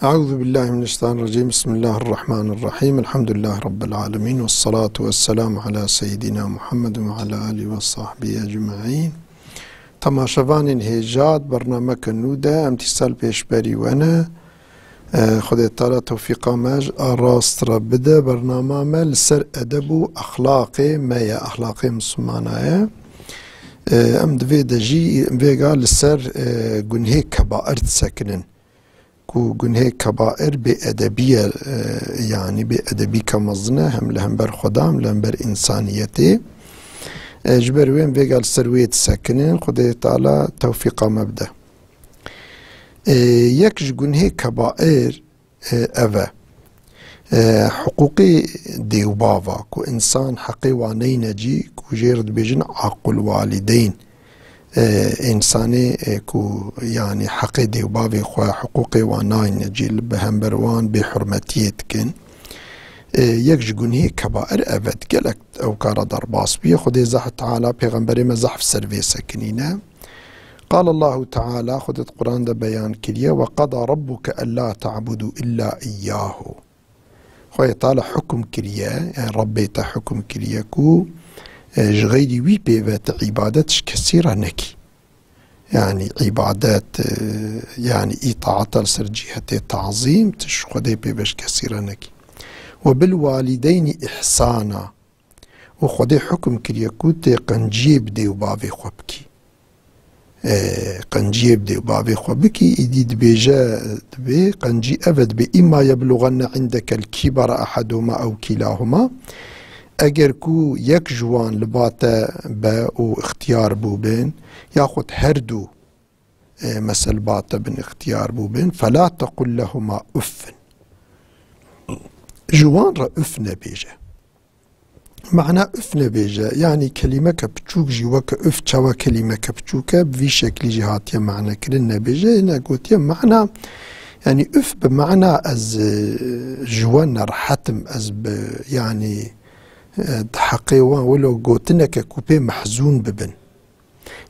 أعوذ بالله من الشيطان الرجيم. بسم الله الرحمن الرحيم. الحمد لله رب العالمين، والصلاة والسلام على سيدنا محمد وعلى آله وصحبه أجمعين. تماشاوان هجاد برنامج النودة امتثال بيشبري وانا خدي تعالى توفيق ماج أراسترا بدا برنامج لسر أدب أخلاقي ما يا أخلاقي مسلمانايا أم دوي دجي فيغا لسر جنهي كبائر تسكنن كو جنهي كبائر بأدبية يعني بأدبي كمزنة هم لهم بر خدام لهم بر إنسانيتي جبر وين فيغا لسر ويت سكنن خدي تعالى توفيق مبدا يكش جنهي كبائر أفا حقوقي ديوبافا كو إنسان حقي واني نجي كو جيرد بيجن عقل والدين إنساني كو يعني حقي ديوبافي خوا حقوقي واني نجي بهم بروان بحرمتيتكن يكش جنهي كبائر أفا تقلك أو كارا درباس بي خدي زح تعالى بيغنبري مزحف سرفي سكنينه قال الله تعالى خد القرآن ده بيان كريه وقضى ربك ألا تعبدوا إلا إياه خويا تعالى حكم كريه يعني ربي تا حكم كريه كو جغيدي وي بيبات عباداتش كثيرة نكي يعني عبادات يعني إطاعة لسر جهة تعظيم تش خدي بيباش كثيرة نكي وبالوالدين إحسانا وخدي حكم كريه كو تي قنجيب دي وبابي خوبكي قنجي بدي بابي خوبكي إدي دبيجا دبي قنجي أبد بإما يبلغن عندك الكبر أحدهما أو كلاهما أجر كو يك جوان لباتا با و اختيار بوبين ياخد هردو مثل باتا بن اختيار بوبين فلا تقل لهما أف جوان را أف نبيجا معنى اف نبيجا يعني كلمة كبتشوك جيوك اف تشوا كلمة كبتشوكا بفي شكل جهات معنى كل نبيجا هنا قلت معنى يعني اف بمعنى از جوان رحتم از يعني حقيوان ولو قلتنا كوبي محزون ببن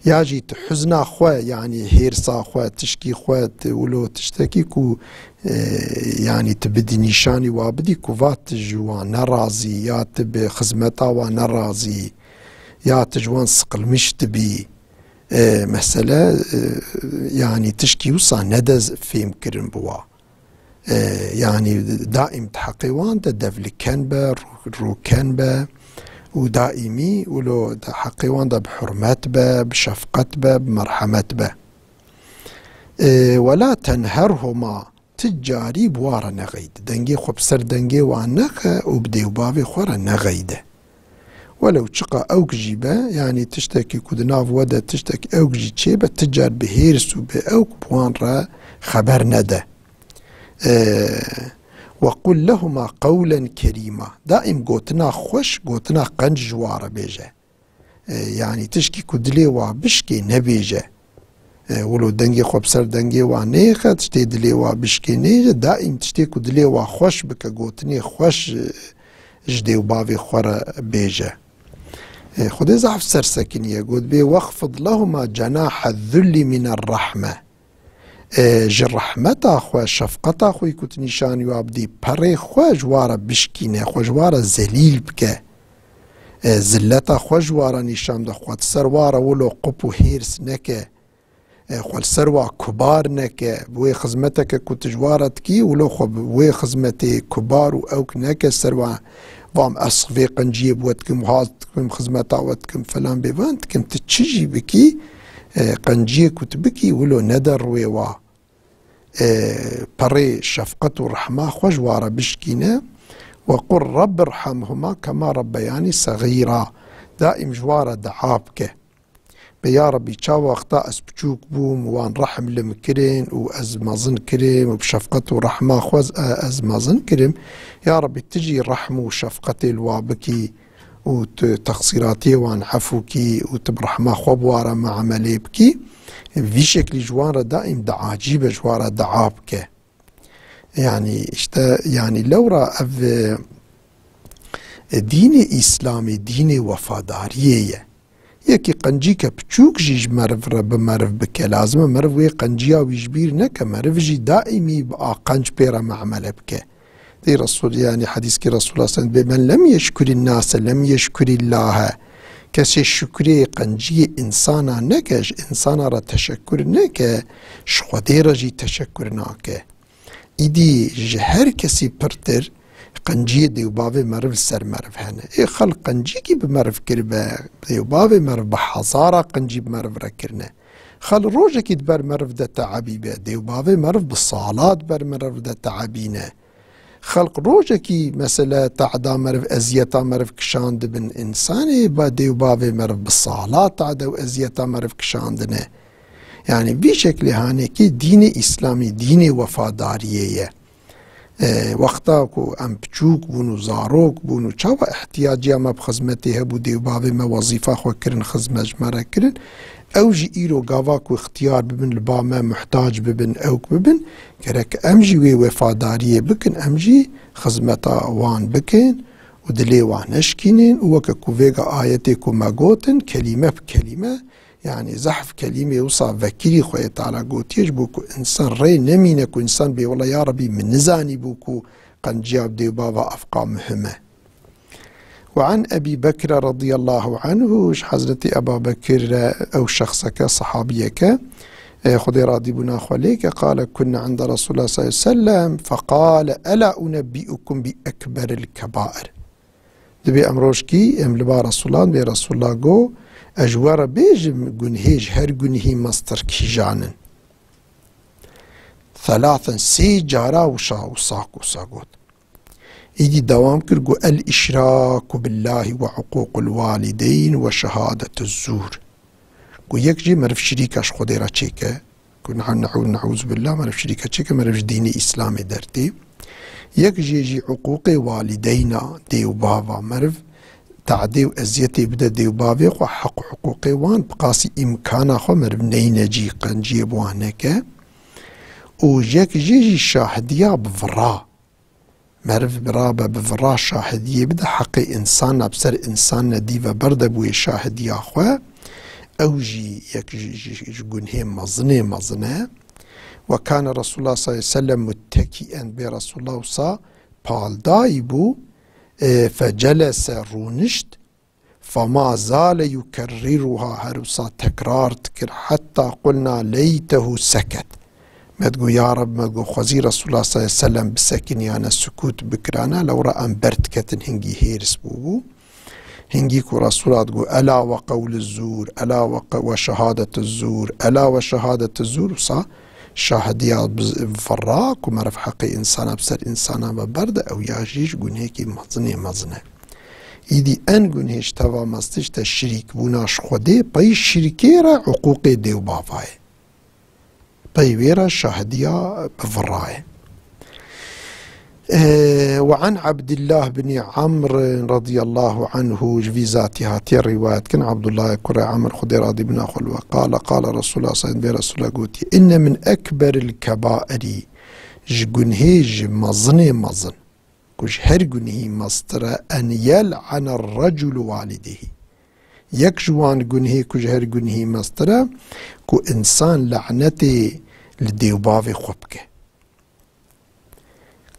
ياجي تحزنا خوا يعني هيرسا خوا تشكي خوا ولو تشتكي كو يعني تبدي نشاني وابدي كوفات جوان نرازي يا تبي خزمتا ونرازي يا تجوان سقل مش تبي مسألة يعني تشكي وصا ندز في مكرن بوا يعني دائم تحقيوان دا دفل كنبا رو كنبا ودائمي ولو حقيوان دا بحرمات با بشفقت با بمرحمت با ولا تنهرهما تجاري بوارا نغيد دنجي خبسر دنجي وعنخا وبدي وبابي خورا نغيده ولو تشقى اوك جيبا يعني تشتكي كودناف ودا تشتكي اوك جي تشيبا تجار بهيرسو باوك بوان را خبر نده وقل لهما قولا كريما دائم قوتنا خوش قوتنا قنج جوارا بيجا يعني تشكي كودلي وبشكي نبيجا ولو دنجي خبسر دنجي وانيخا تشتي دلي وبشكي نيجا دائم تشتي كودلي وخوش بك قوتني خوش جدي وبابي خورا بيجا خدي زعف سرسكين يقول بي واخفض لهما جناح الذل من الرحمه جر رحمتا خو شفقتا خوی کت نشانی و عبدی پره خو جوارا بشکینه خو جوارا زلیل بکه زلتا خو جوارا نشان ده خو سروارا ولو قبو هیرس نکه خو سروا کبار نکه بوی خدمتک کت جوارا تکی ولو خو بوی خدمتی کبار و اوک نکه سروا وام اصفی قنجیب ودکم هاتکم خدمتا ودکم فلان بیوانتکم تچجی بکی قنجي كتبكي ولو ندر ويوا بري شفقة ورحمة خجوارة بشكينا وقل رب ارحمهما كما ربياني صغيرا دائم جوارة دعابك بيا ربي تشاو اخطاء اسبتشوك بوم وان رحم لمكرين واز مازن كريم وبشفقة ورحمة خوز از مازن كريم يا ربي تجي رحم وشفقتي الوابكي وتقصيراتي وان عفوكي وتبرحمة خوبوارة مع عملي بكي في شكل جوارة دائم دعاجيب جوارة دعابك يعني يعني لو رأى دين إسلامي دين وفادارية یکی قنجی که بچوک جیج مرف را بمرف بکه لازمه مرف وی قنجیا ویجبیر نکه مرف جی دائمی با قنج پیرا معمله بکه دی رسول يعني حديث كي رسول الله صلى الله عليه وسلم من لم يشكر الناس لم يشكر الله كسي شكري قنجي انسانا نكش انسانا را تشكر نكه شخودي رجي تشكر ناكه ايدي جهر كسي برتر قنجي ديو بابي مرف سر مرف هنا اي خلق قنجي كي بمرف كربه ديو بابي مرف بحزارة قنجي بمرف ركرنه خل روجه كي دبر مرف دا تعبيبه ديو بابي مرف بالصالات بر مرف دا تعبينه خلق روجكي مثلا تعدا مرف ازيتا مرف كشاند بن انساني بادي وبابي مرف بالصالات تعدا وازيتا مرف كشاندنه يعني بشكل هانيكي دين اسلامي دين وفاداريه وقتا كو ام بچوك بونو زاروك بونو چاوا احتياجيا ما بخدمتي هبو دي وبابي ما وظيفه خو كرن خدمه جمره كرن او جي ايرو غاواكو اختيار ببن الباما محتاج ببن اوك ببن كرك امجي وي وفاداريه بكن امجي خدمتا وان بكن ودلي وان اشكينين وككو فيغا ايتي كو ماغوتن كلمه بكلمه يعني زحف كلمه يوصى فكري خويا تعالى قوتيج بوكو انسان ري نمينكو انسان بي والله يا ربي من نزاني بوكو قنجاب دي بابا افقا مهمه وعن أبي بكر رضي الله عنه حضرتي أبا بكر أو شخصك صحابيك خذي راضي بنا خليك قال كنا عند رسول الله صلى الله عليه وسلم فقال ألا أنبئكم بأكبر الكبائر دبي أمروشكي أملبا رسول الله بي رسول الله قو أجوار بيجم جنهيج هر جنهي مصدر كيجانن ثلاثا سي جارا وساقوت يجي دوام كرقو الإشراك بالله وعقوق الوالدين وشهادة الزور قو يكجي مرف شريكاش خديرا تشيكا قو نعوذ بالله مرف شريكا تشيكا مرف ديني إسلامي درتي يكجي يجي عقوق والدينا ديو بابا مرف تعديو أزيتي بدا ديو بابي وحق حقوقي وان بقاسي إمكانا خو مرف نينجي قنجي بوانكا ويكجي يجي شاهديا بفرا مرف برابة بفرا شاهدية بدا حقي إنسان بسر إنسان ديفا برده بوي شاهدية أخوة أو جي يك جنهي مزنة وكان رسول الله صلى الله عليه وسلم متكئا برسول الله صلى بال دايبو فجلس رونشت فما زال يكررها هرسا تكرار تكر حتى قلنا ليته سكت ما تقول يا رب ما تقول خزي رسول الله صلى الله عليه وسلم بسكن يعني السكوت بكرانا لو رأى برت كتن هنجي هيرس بوبو هنجيكو رسول الله تقول ألا وقول الزور ألا وشهادة الزور ألا وشهادة الزور صح شاهدية فراك ومعرف حقي إنسانا بسر إنسانا ببرد أو ياجيش قون هيكي مزنة إيدي أن قون هيش توا مستش تشريك بوناش خودي باي شركيرا عقوقي ديو بافاي طيبيرا شاهدية بفراي وعن عبد الله بن عمرو رضي الله عنه في ذات هاتي الرواية كان عبد الله كرة عمرو خدي راضي بن أخو وقال قال رسول الله صلى الله عليه وسلم قوتي إن من أكبر الكبائر جنهيج مزن كش هر جنهي مصدر أن يلعن الرجل والده يكجوان جنهي كش هر جنهي مصدر كو إنسان لعنتي لديوبافي خبكه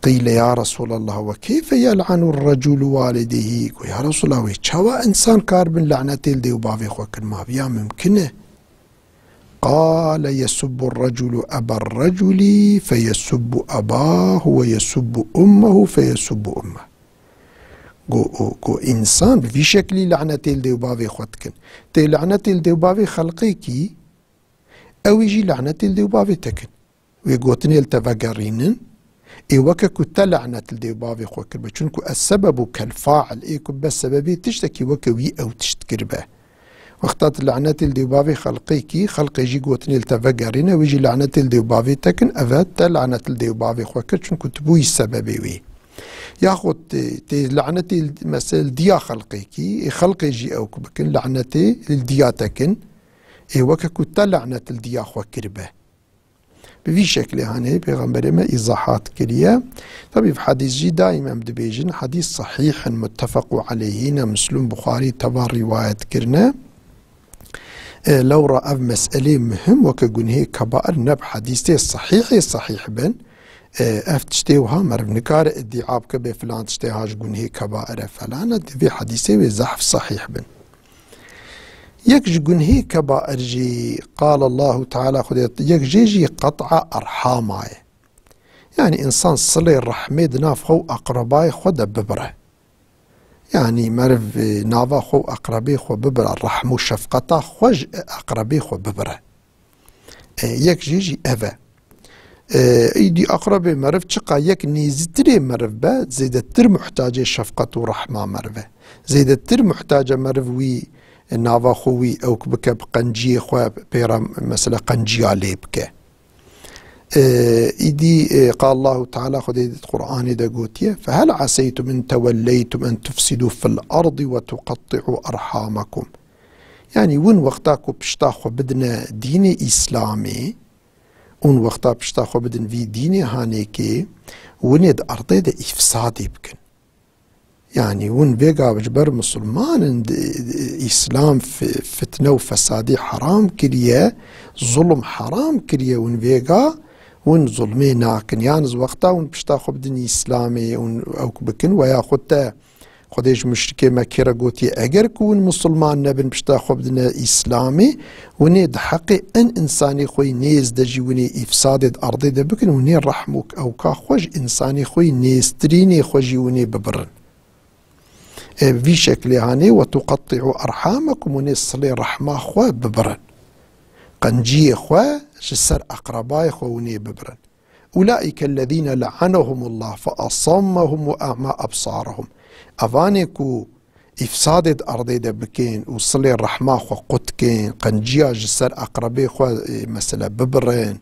قيل يا رسول الله وكيف يلعن الرجل والده يا رسول الله ويتشوى إنسان كاربن لعنتي لديوبافي خبكه ما بيا ممكنه قال يسب الرجل أبا الرجل فيسب أباه ويسب أمه فيسب أمه go insan bi şekli lanetel de bavê xwe dikin. Tê lanetel de bavê xelqê kî ew jî lanetel de bavê tekin. Wê gotinê te vegerînin ê weke ku te lanetel de bavê xwe kirbe. Çünkü es-sebebu kel-fail ê ku be sebebê tiştekî weke wî ew tişt kiribe. Wexta tu lanetel de bavê xelqê kî xelqê jî gotinê te vegerîne wê jî lanetel de bavê tekin evet te lanetel de bavê xwe kir çünkü tu bûyî sebebê wê. ياخذ لعنتي مثل ديا خلقيكي خلقي جي او بكن لعنتي للدياتكن اي وككت لعنة الديا خو كربه بفي شكل هاني بيغمبر ما ايضاحات كريه طبعا في حديث جي دائما بدبيجن حديث صحيح متفق عليه مسلم بخاري تبع روايه كرنا لو رأى مسألة مهم وكجنه كبائر نب حديثة صحيح بن افتشتيوها مرف نكار ادعاء كبه فلان تشتيهاش جنه كبائر فلان في حديثة وزحف صحيح بن يك جنه كبائر جي قال الله تعالى خديت يك جي قطع أرحامه يعني إنسان صلي الرحمة نافخو أقرباي خد ببره يعني مرف نافا خو أقربي خو ببره الرحم والشفقة خوج أقربي خو ببره يك جيجي أفا ايدي أقربي مرف تشقى يك نيزتري مرف با زيدتر محتاجة شفقة ورحمة مرفه زيدتر محتاجة مرف وي نافا خوي أو بك بقنجي خو بيرا مثلا قنجي عليبك إيدي قال الله تعالى خذ القرآن دا قوتيه فهل عسيتم إن توليتم أن تفسدوا في الأرض وتقطعوا أرحامكم يعني وين وقتاكو بشتاخو بدنا دين إسلامي وين وقتا بشتاخو بدن في دين هانيكي وين أرضي دا إفسادي بكن يعني وين بيقا بجبر مسلمان إسلام فتنة وفسادي حرام كريه ظلم حرام كريه وين بيقا ون ظلمي ناكن يانز وقتا ون بشتا خب دني إسلامي ون أو بكن ويا خدتا خديش مشركي مكيرا قوتي أجر كون مسلمان نبن بشتا خب دنا إسلامي وني دحقي أن إنساني خوي نيز دجي وني إفساد أرضي دا بكن وني رحمك أو كاخوج إنساني خوي نيز تريني خوجي وني ببرن في شكل هاني وتقطعوا أرحامكم وني صلي رحمة خوا ببرن قنجي خوا جسر أقرباي خوني ببرن أولئك الذين لعنهم الله فأصمهم وأعمى أبصارهم أفانيكو إفساد أرضي دبكين وصلي الرحمة خو قتكين قنجيا جسر أقربي خو مثلا ببرن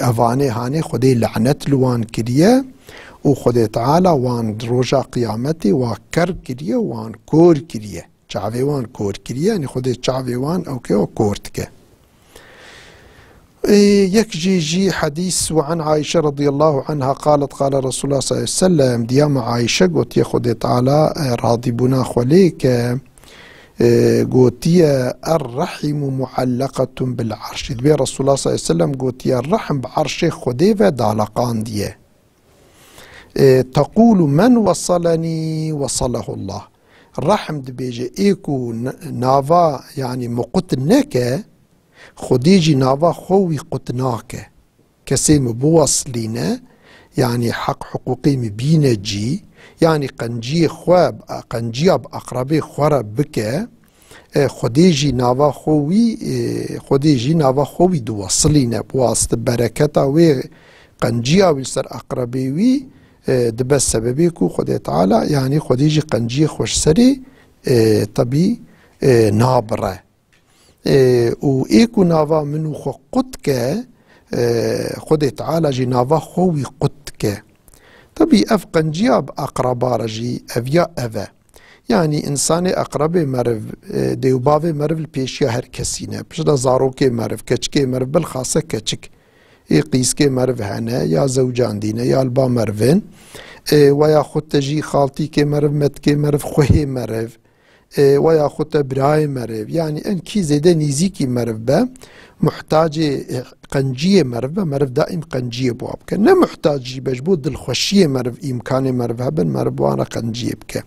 أفاني هاني خدي لعنة لوان كريا وخدي تعالى وان روجا قيامتي وكر كريا وان كور كريا شعبي وان كور كريا يعني خدي شعبي وان أو كيو كورتك يكجي حديث وعن عائشة رضي الله عنها قالت قال رسول الله صلى الله عليه وسلم ديام عائشة قلت يا خدي تعالى راضي بنا خليك قلت يا الرحم معلقة بالعرش دبي رسول الله صلى الله عليه وسلم قلت يا الرحم بعرش خدي دالقان ديه تقول من وصلني وصله الله الرحم دبيجي ايكو نافا يعني مقتنك خديجي نافا خوي قتناك كسي مبوصلينا يعني حق حقوقي مبينة جي يعني قنجي خواب قنجياب أقربي خورب بك خديجي نافا خوي دوصلينا بواسطة بركتا وي قنجيا ويسر أقربي وي دبس سببيكو خدي تعالى يعني خديجي قنجي خوش سري طبي نابرة وإيكو نافا منو خو قدك خدي تعالى جي نافا خوي قدك طبي أف قنجيا بأقربا رجي أفيا أفا يعني إنساني أقربي مرف ديوبافي مرف البيشيا هر كسينة بشدا زاروكي مرف كچكي مرف بالخاصة كچك قيسكي مرف هنا يا زوجان دينا يا البا مرفين ويا خد تجي خالتي كي مرف متكي مرف خوهي مرف ويا خد براي مرف يعني ان كي زيدا نيزيكي مرف با محتاج قنجية مرف با مرف دائم قنجية بواب كان محتاج بجبود الخوشية مرف إمكاني مرف هبن مرف وانا قنجية بك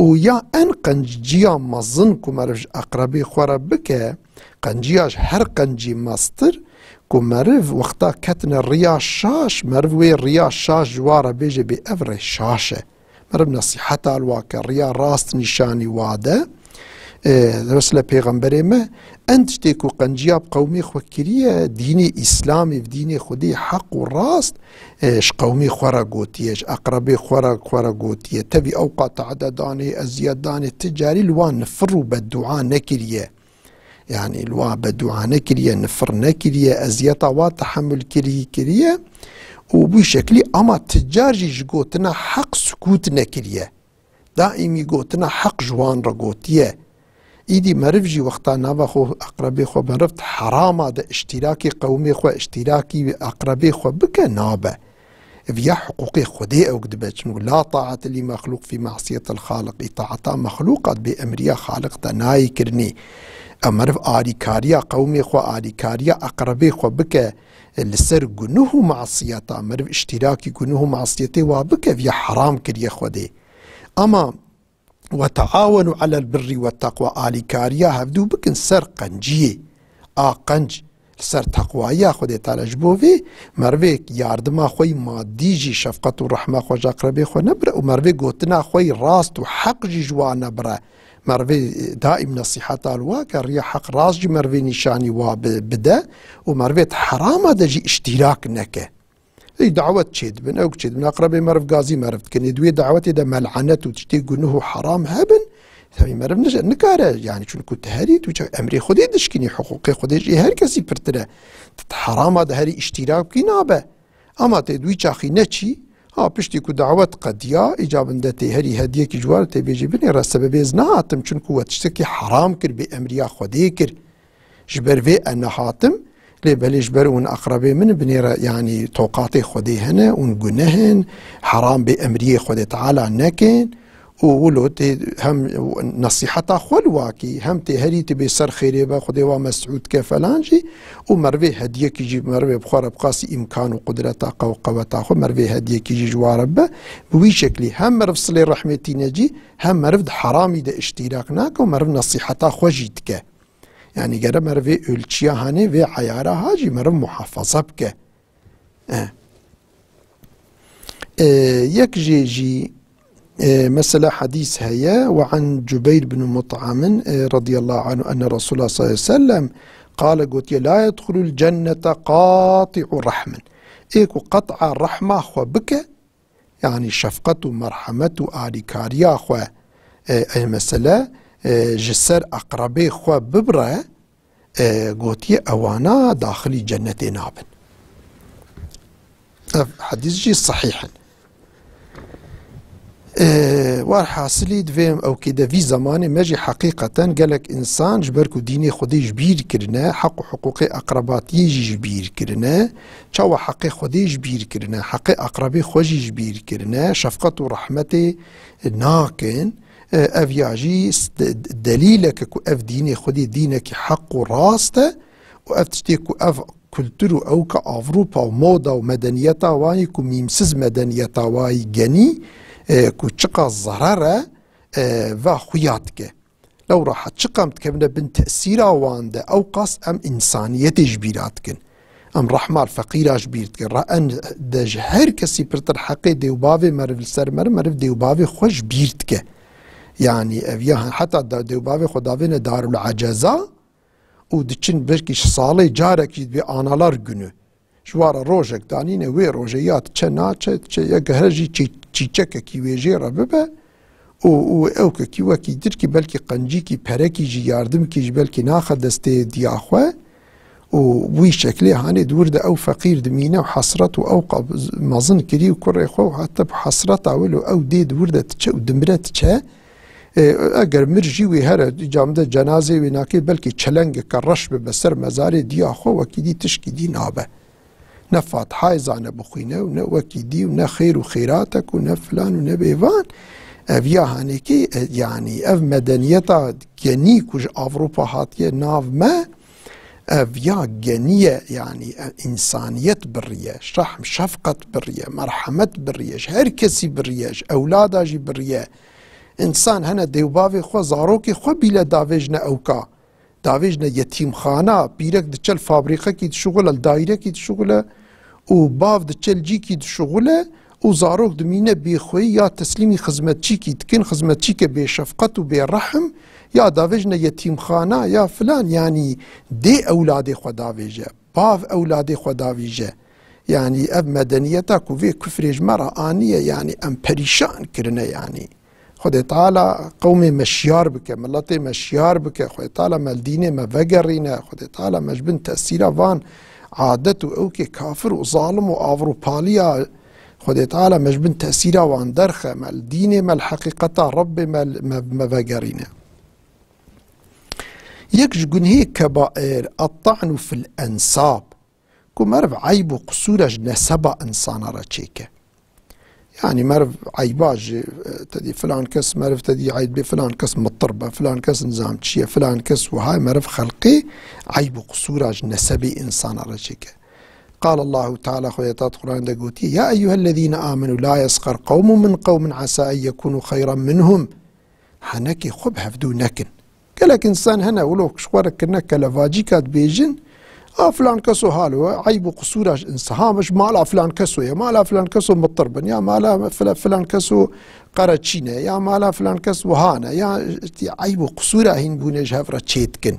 ويا ان قنجية مظنكو مرف أقربي خورا بك قنجياش هر قنجي ماستر كو مرف وقتا كتن الرياش شاش مرف وي الرياش شاش جوارا بيجي بأفره شاشة مرف نصيحتا الواقع الريا راست نشاني وادا رسل پیغمبر ما انت تيكو قنجياب قومي خوكرية ديني اسلامي في ديني خودي حق وراست اش قومي خورا قوتيش اقربي خورا قوتيه تبي اوقات عدداني ازياداني تجاري الوان نفروا بالدعاء نكريه يعني الوا بدعاء نكريه نفر نكريه ازياتا وتحمل كريه وبشكل اما تجاري جوتنا حق سكوت نكريه دائما قوتنا حق جوان رقوتيه ايدي مرفجي وقتا نافا خو اقربي خو مرفت حرام هذا اشتراكي قومي خو اشتراكي اقربي خو بك نابه فيا حقوق خدي أو كدبت شنو لا طاعة لمخلوق في معصية الخالق طاعة مخلوقات بأمريا خالق تناي كرني أمرف آريكاريا قومي خو آريكاريا أقربي خو بك لسر جنوه معصيته أمرف اشتراكي جنوه معصيته وبك فيا حرام كريا خدي أما وتعاونوا على البر والتقوى آريكاريا هفدو بكن سر قنجيه قنج سر تقوايا خودی تعالی جبوی مروی یاردما خوی مادیجی شفقت و رحمه خوش اقربی خو نبره و مروی گوتنا خوی راست و حق جی جوا نبره مروی دائم نصیحت الوا که ریا حق راست جی مروی نشانی وا بده و مروی حرام ده جی اشتراک نکه ای دعوت چید بن او چید بن اقربی مرف گازی مرف کنی دوی دعوتی ده ملعنت و تشتی گنوه حرام هبن ثاني مرة نكاره يعني شو كنت هاري توجه أمري خدي دشكني حقوقي خدي جي هر كسي برتره حرام هذا هاري اشتراك كي نابه أما تدوي شاخي نتشي بشتي كو دعوت قديا إجابة دتي هاري هدية كي جوار تبيجي بني رأس سبب زناتم شو كو تشتكي حرام كر بأمريا خدي كر جبر في أنا حاتم لي بلي جبر ون أقربي من بني يعني توقاتي خدي هنا ون جنهن حرام بأمريا خدي تعالى نكن وولو هم نصيحتا خلواكي هم تهري تبي سر خيري با خدي وا مسعود كفلانجي ومروي هديه كيجي مروي بخار بقاسي امكان وقدرتا قوتا خو مروي هديه كيجي جواربه بوي شكلي هم مرف صلي رحمتي نجي هم مرف حرامي ده اشتراكناك ومرف نصيحتا خوجيتك يعني قرا مروي الشيا هاني في عيارة هاجي مرف محافظه بك يك جي مثلا حديث هيا وعن جبير بن مطعم رضي الله عنه أن رسول الله صلى الله عليه وسلم قال قلت لا يدخل الجنة قاطع رحم إيكو قطع الرحمة خو بك يعني شفقة ومرحمة آليكاريا خو مثلا جسر أقربي خو ببرة قلت أوانا داخل جنة نابن حديث جي صحيحا والحاصلي دفهم او كده في زمان ماجي حقيقة قالك انسان جبركو ديني خودي جبير كرنا حق حقوقي اقرباتي يجي جبير كرنا شاو حقي خودي جبير كرنا حقي اقربي خوجي جبير كرنا شفقة ورحمتي ناكن افياجي دليلك كو اف ديني خودي دينك حق وراسته واف تشتيكو اف كولتورو او كافروبا وموضة ومدنيتا واي كو ميمسز مدنيتا واي جني كو تشقى الزرارة و خوياتك لو راح تشقى متكبنة بن تأثيرا وانده أو قاس أم إنسانية جبيراتكن أم رحمة الفقيرة جبيرتكن رأن دج هر كسي برتر حقي ديوبافي مرف السرمر مرف ديوبافي خوش بيرتك يعني حتى ديوبافي خدافين دار العجزة ودچن بركش صالي جارك يدبي آنالار جنو جوارا روجك دانين وي روجيات چه يقهرجي چیچک کی ویجی را ببه او که وکی در کی بلکی قنجی کی پرکی جی یاردم کی بلکی ناخ دسته دیاخوه و وی شکلی هانی دور ده او فقیر دمینه و حسرت و او مازن کری و کره خو و حتی بحسرت اول او دی دور ده تچه و دمرت چه اگر مرجی وی هر جامده جنازه وی ناکی بلکی چلنگ کرش به بسر مزار دیاخوه وکی دی تشکی دی نابه نفات حايزانه بخينه ونوكيدي ونخير وخيراتك ونفلان ونبيفان افيا هانيكي يعني اف مدنيتا جنيك وج اوروبا هاتيه ناف ما افيا جنيه يعني انسانية بريه شحم شفقة بريه مرحمة بريه هركسي بريه اولاداجي بريه انسان هنا ديوبافي خو زاروكي خو بلا دافجنا اوكا داویجنا یتیم خانه بیرک دچل فابریکه کی شغل الدایره کی شغل او باف دچل جی کی شغل او زاروک دمینه بیخوی یا تسلیمی خدمتچی کی تکن خدمتچی که به شفقت و به رحم یا داویجنا یتیم خانه یا فلان يعني دي اولاد خداویجه باف اولاد خداویجه يعني اب مدنيتا كوفي كفرج مرة آنية يعني ام پریشان کرنه يعني خدای تعالی قوم مشیار بکه ملت مشیار بکه خدای تعالی ملدینه مفقرینه خدای تعالی مجبن تأثیر وان عادت و او که کافر و ظالم و آوروپالیا خدای تعالی مجبن تأثیر وان درخه ملدینه ملحقیقتا رب مفقرینه یک جگنه کبائر الطعن في الانساب كو مرف عيب و قصورج نسبة انسان را چيكه يعني مرف عيباج تدي فلان كس مرف تدي عيب بفلان كس مضطربة فلان كس نظام تشيه فلان كس وهاي مرف خلقي عيب قصوراج نسبي إنسان رجيك. قال الله تعالى خويتات قرآن دقوتي يا أيها الذين آمنوا لا يسخر قوم من قوم عسى أن يكونوا خيرا منهم حنكي خب هفدو نكن قالك إنسان هنا ولو شوارك نكا لفاجيكات بيجن فلان كسو هالو عيب قصوراج انسان مش مالا فلان كسو يا مالا فلان كسو مضطربا يا مالا فلان كسو قراتشينا يا مالا فلان كسو هانا يا عيب قصورا هين بونج هفرا تشيتكن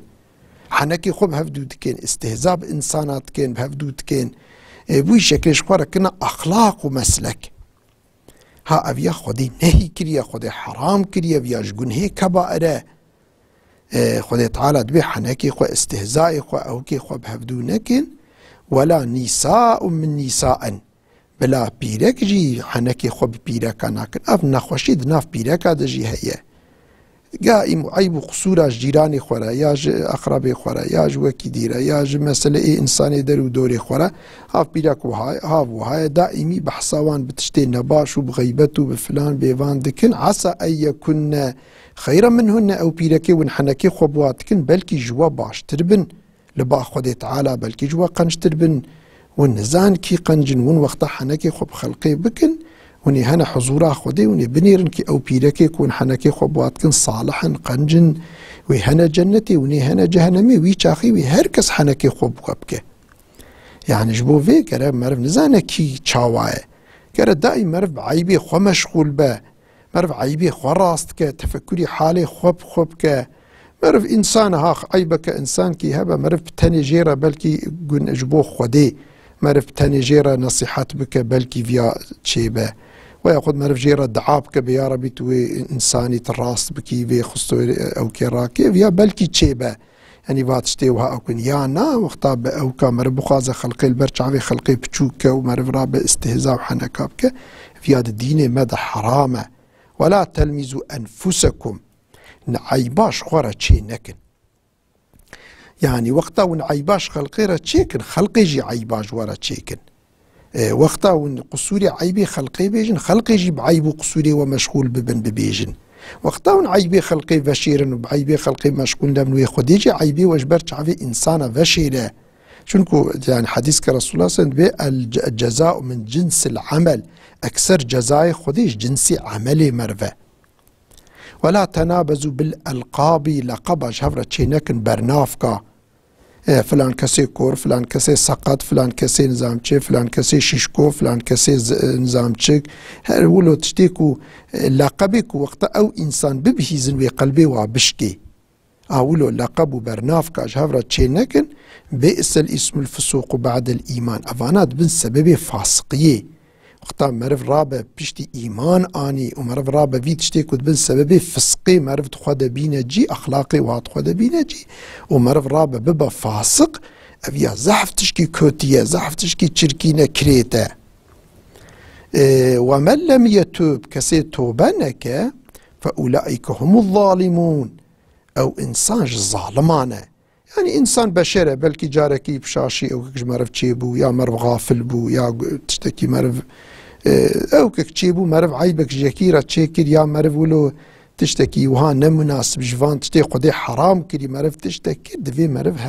حنكي خب هفدو تكين استهزاء بإنسانات كين بهفدو تكين بوي شكل شوارا كنا أخلاق ومسلك ها أبيا خودي نهي كريا خودي حرام كريا بياش هي كبائره خدای تعالی دبی حنکی خو استهزاء خو اوکی خو بهفدو نکن ولا نساء من نساء بلا پیرک جی حنکی خو پیرک نکن اف نخوشی دناف پیرک دجی هیه قائم عيب قصور جيراني خورا ياج اقربي خورا ياج وكي ديرا ياج مسألة انساني درو دوري خورا هاف بيراك وهاي دائمي بحصاوان بتشتي نباش وبغيبته بفلان بيفان دكن عسى ان يكون خيرا منهن او بيراكي ونحنكي خبواتكن بلكي جوا باش تربن لبا خدي تعالى بلكي جوا قنج تربن ونزان كي قنجن ون وقتا حنكي خب خلقي بكن وني هنا حضورا خدي وني بنيرن كي او بيركي كون حنكي خبواتكن صالحا قنجن وي هنا جنتي وني هنا جهنمي وي شاخي وي هركس حنكي خبوابك يعني جبو في كرا مرف نزانا كي تشاواي كرا دائما مرف عيبي خو مشغول با مرف عيبي خو راستك تفكري حالي خب مرف انسان هاخ عيبك انسان كي هبا مرف تاني جيرا بلكي قن جبو خدي مرف تاني جيرا نصيحات بك بلكي فيا تشيبه وياخذ مرف جيرا دعابك بيا ربي توي انساني تراست بكي في خصو او كراكي فيا بلكي تشيبه يعني فاتشتي وها اكون يانا وخطاب او كامر بخازه خلقي البرشعبي خلقي بتشوكه ومرف رابع استهزاء وحنكابك فيا الدين مدى حرامه ولا تلمزوا انفسكم نعيباش خورا تشي نكن يعني وقتا ونعيباش خلقي تشيكن خلقي جي عيباش ورا تشيكن وقتا ونقصوري عيبي خلقي بيجن خلقي جي بعيب قصوري ومشغول ببن ببيجن وقتا ونعيبي خلقي فشيرن وبعيبي خلقي مشغول لمن ويخدي جي عيبي وجبر تعفي انسانه فشيره شنكو يعني حديث كرسول الله صلى الله عليه وسلم الجزاء من جنس العمل اكثر جزاء خديش جنسي عملي مرفه ولا تنابزوا بالألقاب لقب شهفرة تشينكن برنافكا فلان كسي كور فلان كسي سقط فلان كسي نظامتشي فلان كسي شيشكو فلان كسي نظامتشك ولو تشتيكو لقبك وقت او انسان ببهيزن بقلبي وبشكي اولو لقب برنافكا شهفرة تشينكن بئس الاسم الفسوق بعد الايمان افانات بن سبب فاسقيه وقتا مرف رابا بشتي ايمان اني ومرف رابا في تشتي كود بن سبب فسقي مرف تخودا بينا جي اخلاقي وهات تخودا بينا جي ومرف رابا ببا فاسق افيا زحف تشكي كوتيا زحف تشكي تشركينا كريتا ومن لم يتوب كسي توبانك فاولئك هم الظالمون او انسان ظالمانه يعني انسان بشره بلكي جاركي بشاشي او كش مرف تشيبو يا مرف غافل بو يا تشتكي مرف او كك تشيبو مرف عيبك جكيرة تشيكر يا مرف ولو تشتكي وها نمناسب جفان تشتكي قدي حرام كري مرف تشتكي دفي مرف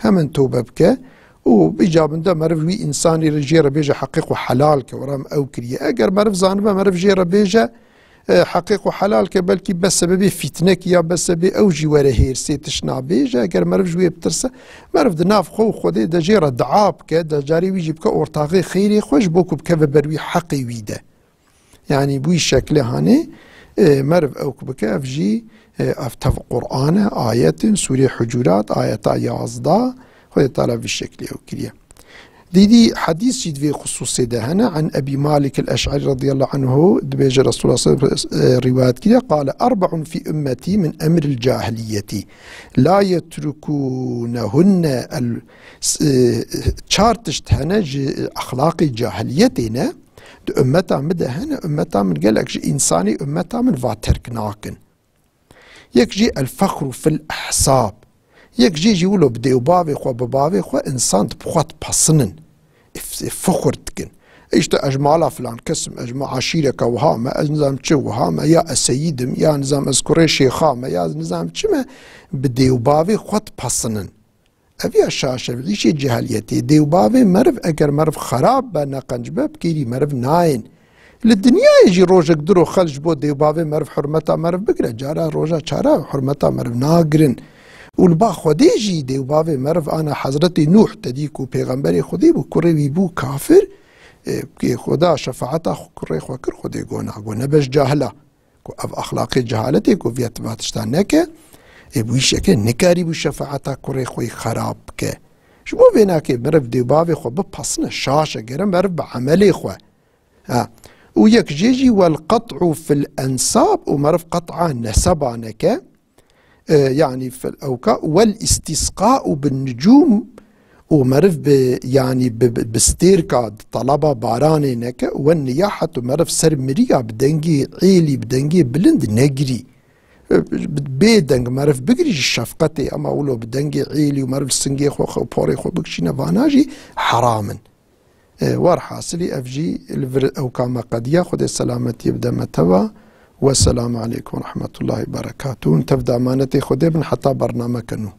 همن توببك وبيجاب ده مرف وي انساني رجيرة بيجا حقيق وحلال كورام او كري اگر مرف زانبه مرف جيرة بيجا حقيق وحلال كبلكي بس سبب فتنك يا بس سبب اوجي ورا هير سيتشنا بيجا اگر مرف جوي بترسه مرف دناف خو خدي دجيره دعاب كده جاري ويجي بك اورتاغي خيري خوش بوكو بك بروي حقي ويده يعني بوي شكل هاني مرف او بك افجي افتف قران ايات سوره حجرات ايات يازدا خدي طالع بالشكل او كريا ديدي حديث جد في خصوص دهنا عن أبي مالك الأشعري رضي الله عنه دبيج رسول الله صلى الله عليه وسلم رواية كده قال 4 في أمتي من أمر الجاهلية لا يتركونهن شارتشت هنا أخلاقي جاهليتنا أمتا مدهنا أمتا من قالك إنساني أمتا من فاتركناكن يكجي الفخر في الأحساب يكجي يقولوا بدي وبابي خو ببابي خو إنسان تبخوت بحصنن فخر تكن ايشتا اجمالا فلان قسم اجمع عشيرك وهامة نظام چه وهامة يا اسيدم يا نظام اذكري شيخامة يا نظام چما بديوباوي خود پسنن اوی شاشه ریشه جهلیتی دیوباوی مرف اگر مرف خراب به نقنج بکیری مرف ناین للدنيا يجي روجك درو خلج بو دیوباوی مرف حرمتا مرف بگره جارا روجا چارا حرمتا مرف ناگرن والبا خودی جی دیوباوی مرف انا حضرت نوح تدیکو پیغمبر خودی بو کروی بو کافر که خدا شفاعتا کری خو کر خودی گونا گو نبش جاهلا کو اف اخلاقی جهالتی کو ویت باتشتان نکه بویشه که نکاری بو شفاعتا کری خوی خراب که شبو بینا که مرف دیوباوی خو بپسنه شاشه گرم مرف بعملی خو ويك جيجي والقطع في الأنساب ومرف قطع نسبانك يعني في الأوكاء والاستسقاء بالنجوم ومرف يعني بستيركا طلبة بارانينك والنياحة مرف سرمريا بدنجي عيلي بدنجي بلند نجري بيدنج مرف بقري الشفقتي أما أولو بدنجي عيلي ومرف سنجي خو بوري خو بكشينا فاناجي حراما وارحاصلي افجي او كما قد ياخذ السلامتي يبدا متوا والسلام عليكم ورحمه الله وبركاته. تبدا امانتي خذ حتى برنامج كنو